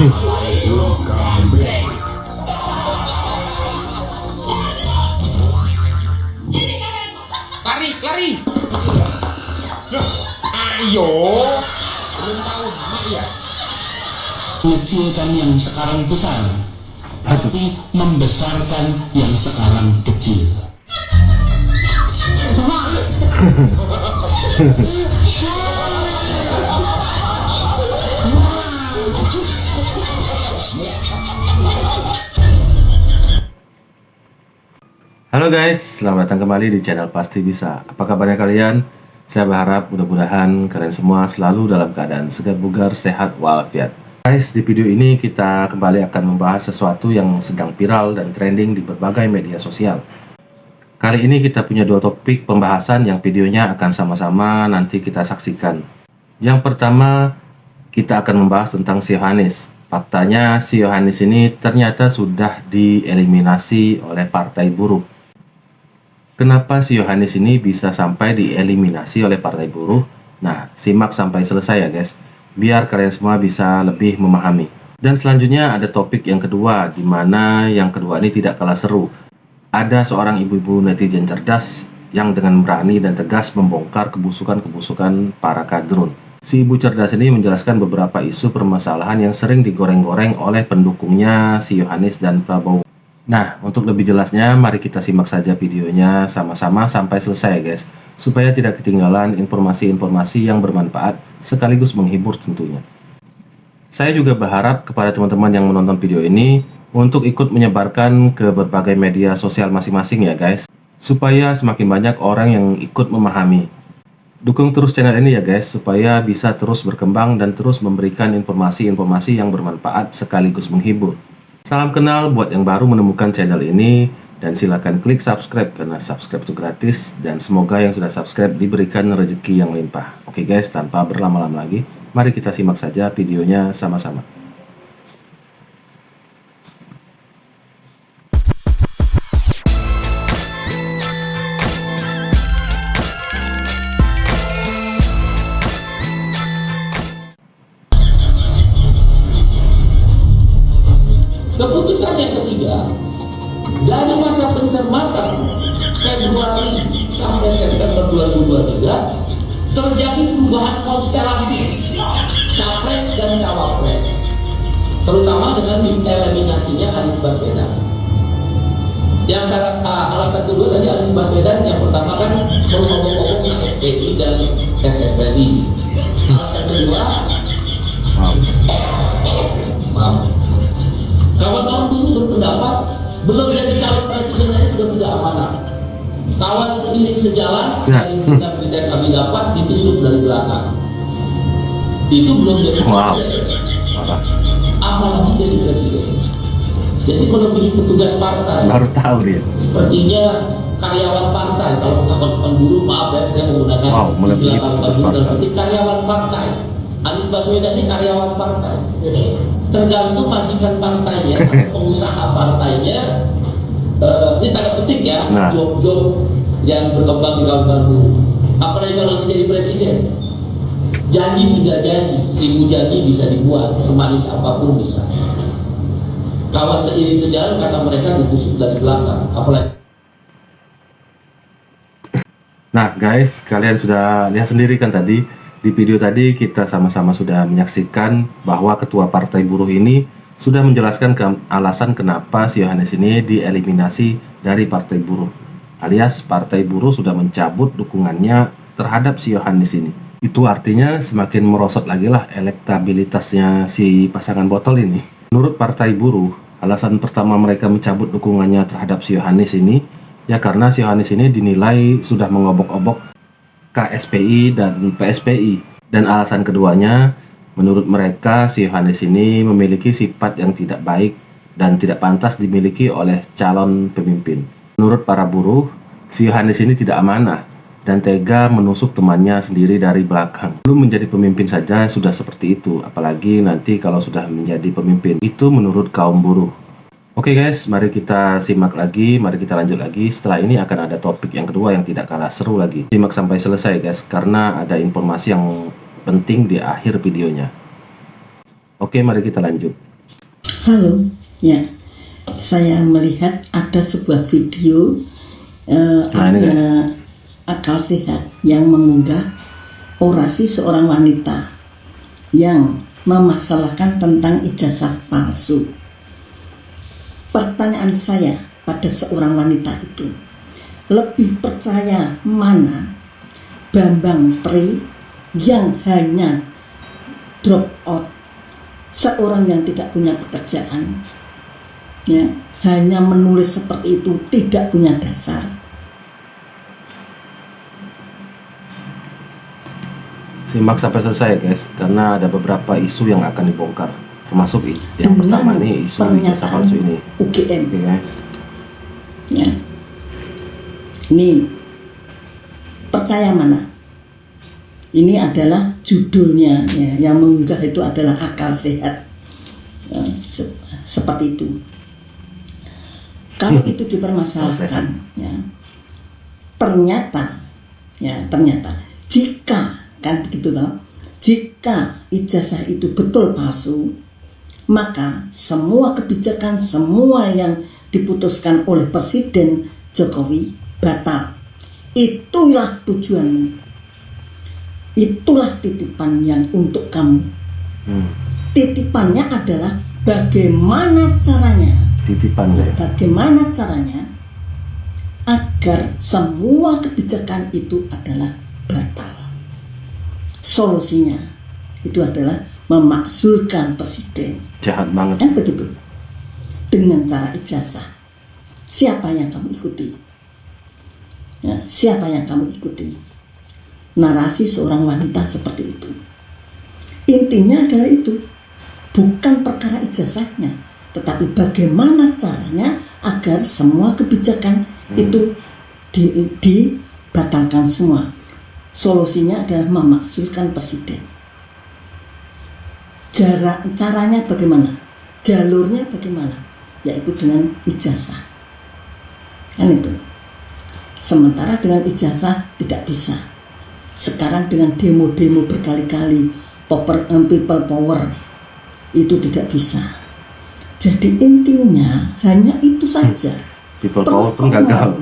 Lari, lari. Ayo. Belum tahu gimana ya? Mengecilkan yang sekarang besar, tapi membesarkan yang sekarang kecil. Halo guys, selamat datang kembali di channel Pasti Bisa. Apa kabarnya kalian? Saya berharap mudah-mudahan kalian semua selalu dalam keadaan segar bugar, sehat walafiat. Guys, di video ini kita kembali akan membahas sesuatu yang sedang viral dan trending di berbagai media sosial. Kali ini kita punya dua topik pembahasan yang videonya akan sama-sama nanti kita saksikan. Yang pertama, kita akan membahas tentang si Yohanis. Faktanya si Yohanis ini ternyata sudah dieliminasi oleh Partai Buruh. Kenapa si Yohanis ini bisa sampai dieliminasi oleh Partai Buruh? Nah, simak sampai selesai ya guys, biar kalian semua bisa lebih memahami. Dan selanjutnya ada topik yang kedua, di mana yang kedua ini tidak kalah seru. Ada seorang ibu-ibu netizen cerdas yang dengan berani dan tegas membongkar kebusukan-kebusukan para kadrun. Si ibu cerdas ini menjelaskan beberapa isu permasalahan yang sering digoreng-goreng oleh pendukungnya si Yohanis dan Prabowo. Nah, untuk lebih jelasnya, mari kita simak saja videonya sama-sama sampai selesai ya guys, supaya tidak ketinggalan informasi-informasi yang bermanfaat sekaligus menghibur tentunya. Saya juga berharap kepada teman-teman yang menonton video ini untuk ikut menyebarkan ke berbagai media sosial masing-masing ya guys, supaya semakin banyak orang yang ikut memahami. Dukung terus channel ini ya guys, supaya bisa terus berkembang dan terus memberikan informasi-informasi yang bermanfaat sekaligus menghibur. Salam kenal buat yang baru menemukan channel ini, dan silakan klik subscribe karena subscribe itu gratis, dan semoga yang sudah subscribe diberikan rezeki yang limpah. Oke guys, tanpa berlama-lama lagi, mari kita simak saja videonya sama-sama. Keputusan yang ketiga, dari masa pencermatan Februari sampai September 2023 terjadi perubahan konstelasi capres dan cawapres, terutama dengan dieliminasinya Anies Baswedan. Yang alasan kedua tadi Anies Baswedan yang pertama kan mengobok-obok KSPI dan FSPI. Alasan kedua, kawan-kawan dulu berpendapat belum jadi calon presiden aja sudah tidak amanah. Kawan seiring sejalan dari berita-berita yang kami dapat ditusuk dari belakang. Itu belum jadi presiden. Apalagi jadi presiden. Jadi melebihi petugas partai. Baru tahu dia. Sepertinya karyawan partai. Kalau kawan-kawan dulu maaf ya, saya menggunakan istilah kawan-kawan dulu seperti karyawan partai. Anies Baswedan ini karyawan partai. Tergantung majikan partainya atau pengusaha partainya, ini tanda petik ya, job-job yang berkembang di kawan-kawan buruh. Apalagi kalau nanti jadi presiden, janji tidak janji, 1000 janji bisa dibuat, semanis apapun bisa. Kawan seiring sejalan kata mereka ditusuk dari belakang, apalagi. Nah guys, kalian sudah lihat sendiri kan tadi. Di video tadi kita sama-sama sudah menyaksikan bahwa ketua Partai Buruh ini sudah menjelaskan alasan kenapa si Yohanis ini dieliminasi dari Partai Buruh. Alias Partai Buruh sudah mencabut dukungannya terhadap si Yohanis ini. Itu artinya semakin merosot lagi lah elektabilitasnya si pasangan botol ini. Menurut Partai Buruh, alasan pertama mereka mencabut dukungannya terhadap si Yohanis ini ya karena si Yohanis ini dinilai sudah mengobok-obok KSPI dan PSPI. Dan alasan keduanya, menurut mereka si Yohanis ini memiliki sifat yang tidak baik dan tidak pantas dimiliki oleh calon pemimpin. Menurut para buruh, si Yohanis ini tidak amanah dan tega menusuk temannya sendiri dari belakang. Belum menjadi pemimpin saja sudah seperti itu, apalagi nanti kalau sudah menjadi pemimpin. Itu menurut kaum buruh. Oke guys, mari kita simak lagi, mari kita lanjut lagi. Setelah ini akan ada topik yang kedua yang tidak kalah seru lagi. Simak sampai selesai guys, karena ada informasi yang penting di akhir videonya. Oke, mari kita lanjut. Halo, ya, saya melihat ada sebuah video ini guys. akal sehat yang mengunggah orasi seorang wanita yang memasalahkan tentang ijazah palsu. Pertanyaan saya pada seorang wanita itu, lebih percaya mana Bambang Pri yang hanya drop out, seorang yang tidak punya pekerjaan, ya, hanya menulis seperti itu, tidak punya dasar. Simak sampai selesai guys, karena ada beberapa isu yang akan dibongkar, termasuk yang pertama ini isu ijazah palsu ini. UGM. Oke guys. Ya. Ini percaya mana? Ini adalah judulnya, ya, yang mengunggah itu adalah akal sehat, ya, seperti itu. Kalau itu dipermasalahkan, ya, ternyata jika kan begitu toh, jika ijazah itu betul palsu, maka semua kebijakan, semua yang diputuskan oleh Presiden Jokowi batal. Itulah tujuanmu. Itulah titipan yang untuk kamu. Titipannya adalah bagaimana caranya. Titipan guys. Bagaimana caranya agar semua kebijakan itu adalah batal. Solusinya itu adalah memakzulkan presiden. Jahat banget. Kan begitu. Dengan cara ijazah. Siapa yang kamu ikuti? Ya, siapa yang kamu ikuti? Narasi seorang wanita seperti itu. Intinya adalah itu. Bukan perkara ijazahnya, tetapi bagaimana caranya agar semua kebijakan itu dibatalkan semua. Solusinya adalah memakzulkan presiden. Caranya bagaimana? Jalurnya bagaimana? Yaitu dengan ijazah. Kan itu. Sementara dengan ijazah tidak bisa. Sekarang dengan demo-demo berkali-kali, people power, itu tidak bisa. Jadi intinya hanya itu saja. People power pun gagal.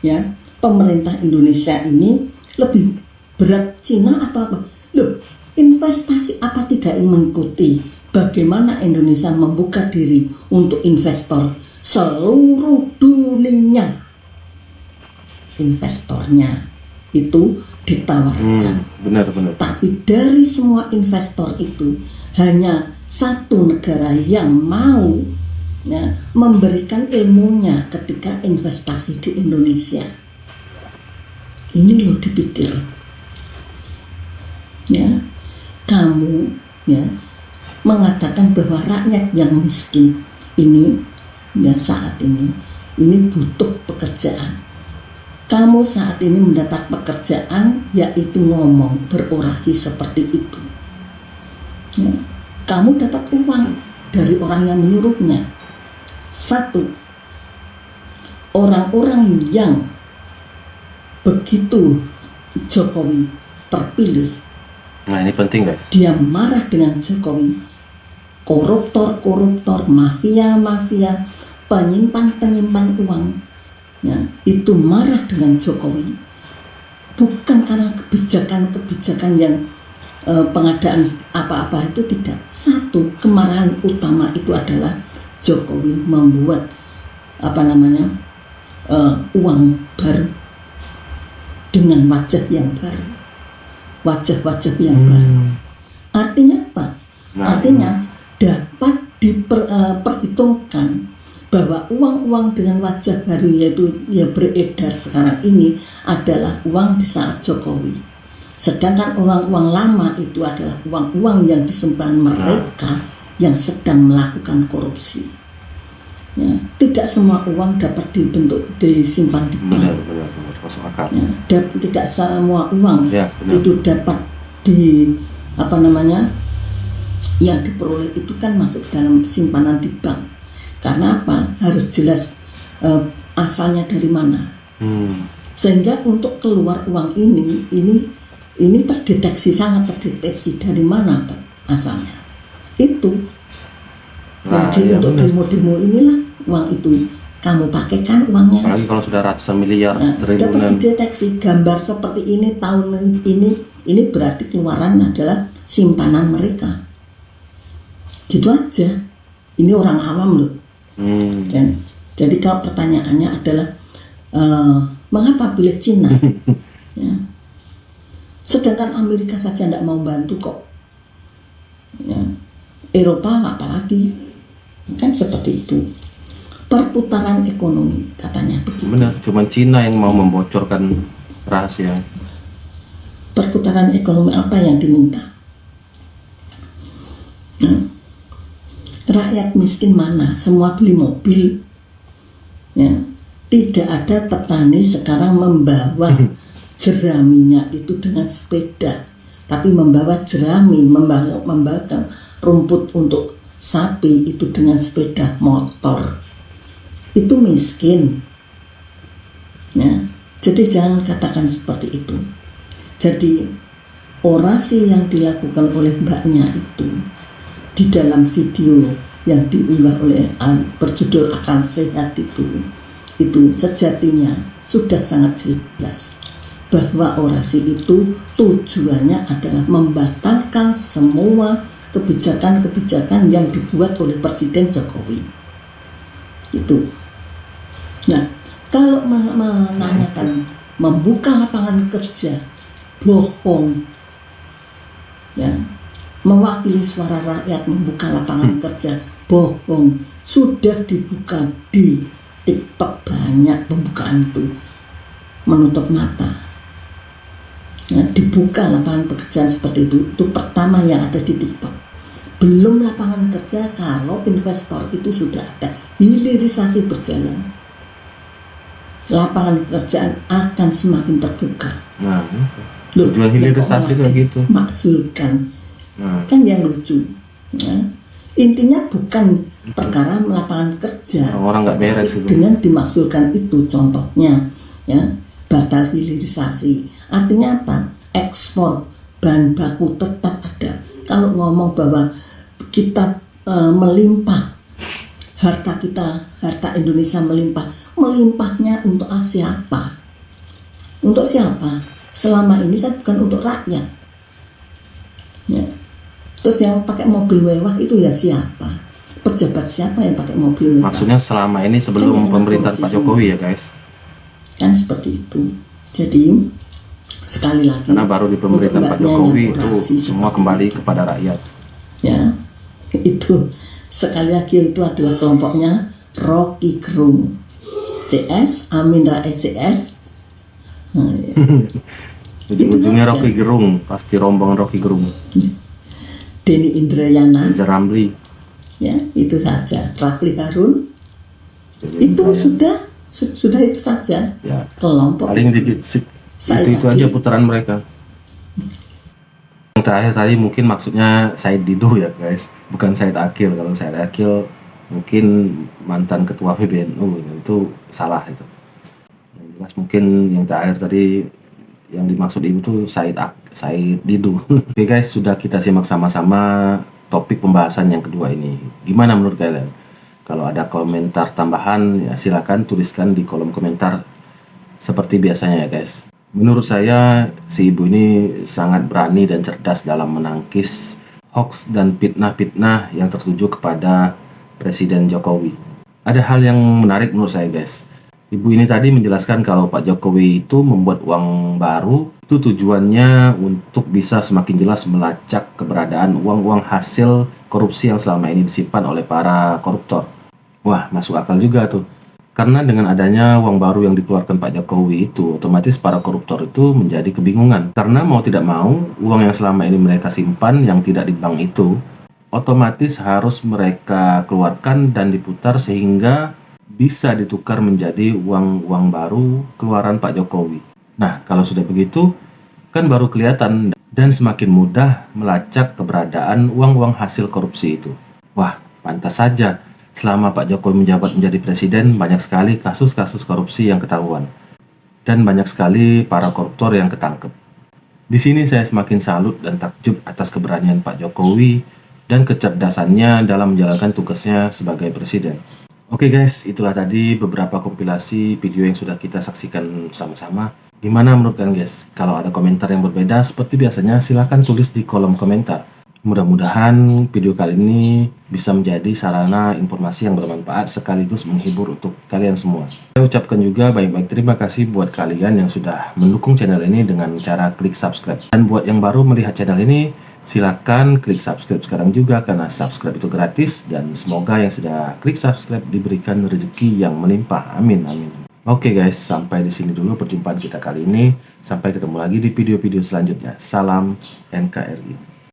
Ya, pemerintah Indonesia ini lebih berat Cina apa? Loh, investasi apa tidak mengikuti bagaimana Indonesia membuka diri untuk investor seluruh dunia. Investornya itu ditawarkan. Benar. Tapi dari semua investor itu hanya satu negara yang mau, ya, memberikan ilmunya ketika investasi di Indonesia. Ini loh dipikir. Ya, kamu, ya, mengatakan bahwa rakyat yang miskin ini, ya, saat ini butuh pekerjaan. Kamu saat ini mendapat pekerjaan, yaitu ngomong, berorasi seperti itu. Ya, kamu dapat uang dari orang yang menyuruhnya. Satu, orang-orang yang begitu Jokowi terpilih, nah ini penting guys, dia marah dengan Jokowi. Koruptor, mafia, penyimpan uang, ya, itu marah dengan Jokowi. Bukan karena kebijakan yang pengadaan apa-apa itu, tidak. Satu, kemarahan utama itu adalah Jokowi membuat uang baru dengan wajah yang baru, wajah-wajah yang baru. Artinya apa? Artinya dapat diperhitungkan bahwa uang-uang dengan wajah baru, yaitu yang beredar sekarang ini, adalah uang di saat Jokowi. Sedangkan uang-uang lama itu adalah uang-uang yang disimpan mereka yang sedang melakukan korupsi. Ya, tidak semua uang dapat disimpan di bank. Benar, masuk akal. Ya, tidak semua uang itu dapat yang diperoleh itu kan masuk dalam simpanan di bank. Karena apa? Harus jelas asalnya dari mana. Sehingga untuk keluar uang ini sangat terdeteksi dari mana asalnya. Itu Nah, Jadi iya untuk benar. demo-demo inilah uang itu kamu pakaikan uangnya. Apalagi kalau sudah ratusan miliar, Nah, dapat triliunan. dideteksi gambar seperti ini tahun ini berarti keluaran adalah simpanan mereka. Gitu aja. Ini orang awam loh. Jadi kalau pertanyaannya adalah mengapa pilih Cina? Ya. Sedangkan Amerika saja tidak mau bantu kok. Ya. Eropa apalagi, kan seperti itu. Perputaran ekonomi katanya begitu. Benar, cuman Cina yang mau membocorkan rahasia. Perputaran ekonomi apa yang diminta? Ya. Rakyat miskin mana? Semua beli mobil. Ya. Tidak ada petani sekarang membawa jeraminya itu dengan sepeda, tapi membawa jerami, membakar rumput untuk sapi itu dengan sepeda motor. Itu miskin. Ya. Jadi jangan katakan seperti itu. Jadi orasi yang dilakukan oleh mbaknya itu di dalam video yang diunggah oleh berjudul Akal Sehat itu sejatinya sudah sangat jelas bahwa orasi itu tujuannya adalah membatalkan semua kebijakan-kebijakan yang dibuat oleh Presiden Jokowi. Itu. Nah, kalau menanyakan membuka lapangan kerja, bohong. Ya, mewakili suara rakyat membuka lapangan kerja, bohong. Sudah dibuka di TikTok banyak pembukaan itu, menutup mata. Ya, dibuka lapangan pekerjaan seperti itu pertama yang ada di TikTok. Belum lapangan kerja kalau investor itu sudah ada, hilirisasi berjalan, lapangan pekerjaan akan semakin terbuka. Nah, tujuan hilirisasi itu gitu. Maksulkan, kan yang lucu. Ya. Intinya bukan perkara lapangan kerja, orang nggak beres itu. dengan dimaksulkan itu contohnya, ya, batal hilirisasi. Artinya apa? Ekspor bahan baku tetap ada. Kalau ngomong bahwa kita melimpah, harta Indonesia melimpahnya untuk siapa? Untuk siapa? Selama ini kan bukan untuk rakyat. Ya. Terus yang pakai mobil mewah itu ya siapa? Pejabat siapa yang pakai mobil mewah? Maksudnya selama ini sebelum pemerintahan Pak Jokowi ya guys? Kan seperti itu. Jadi sekali lagi, karena baru di pemerintahan Pak Jokowi itu semua kembali kepada rakyat. Ya, itu sekali lagi itu adalah kelompoknya Rocky Gerung, CS, Amin Rais CS. Nah, ya. Ujung-ujungnya Rocky Gerung, pasti rombongan Rocky Gerung. Denny Indrayana, Rizal Ramli, ya itu saja. Rafli Harun, Jadi itu kayak- sudah itu saja. ya Kelompok paling dikit itu aja putaran mereka. Yang terakhir tadi mungkin maksudnya Said Didu ya guys, bukan Said Akil. Kalau Said Akil mungkin mantan ketua PBNU, itu salah itu. Yang jelas mungkin yang terakhir tadi yang dimaksud ibu tuh Said Didu. Oke guys, sudah kita simak sama-sama topik pembahasan yang kedua ini. Gimana menurut kalian? Kalau ada komentar tambahan ya silakan tuliskan di kolom komentar seperti biasanya ya guys. Menurut saya si ibu ini sangat berani dan cerdas dalam menangkis hoax dan fitnah-fitnah yang tertuju kepada Presiden Jokowi. Ada hal yang menarik menurut saya guys. Ibu ini tadi menjelaskan kalau Pak Jokowi itu membuat uang baru itu tujuannya untuk bisa semakin jelas melacak keberadaan uang-uang hasil korupsi yang selama ini disimpan oleh para koruptor. Wah, masuk akal juga tuh. Karena dengan adanya uang baru yang dikeluarkan Pak Jokowi itu, otomatis para koruptor itu menjadi kebingungan. Karena mau tidak mau, uang yang selama ini mereka simpan yang tidak di bank itu, otomatis harus mereka keluarkan dan diputar sehingga bisa ditukar menjadi uang baru keluaran Pak Jokowi. Nah, kalau sudah begitu, kan baru kelihatan dan semakin mudah melacak keberadaan uang-uang hasil korupsi itu. Wah, pantas saja. Selama Pak Jokowi menjabat menjadi presiden, banyak sekali kasus-kasus korupsi yang ketahuan. Dan banyak sekali para koruptor yang ketangkep. Di sini saya semakin salut dan takjub atas keberanian Pak Jokowi dan kecerdasannya dalam menjalankan tugasnya sebagai presiden. Oke guys, itulah tadi beberapa kompilasi video yang sudah kita saksikan sama-sama. Gimana menurut kalian guys? Kalau ada komentar yang berbeda seperti biasanya silahkan tulis di kolom komentar. Mudah-mudahan video kali ini bisa menjadi sarana informasi yang bermanfaat sekaligus menghibur untuk kalian semua. Saya ucapkan juga baik-baik terima kasih buat kalian yang sudah mendukung channel ini dengan cara klik subscribe. Dan buat yang baru melihat channel ini, silakan klik subscribe sekarang juga karena subscribe itu gratis dan semoga yang sudah klik subscribe diberikan rezeki yang melimpah. Amin amin. Oke guys, sampai di sini dulu perjumpaan kita kali ini. Sampai ketemu lagi di video-video selanjutnya. Salam NKRI.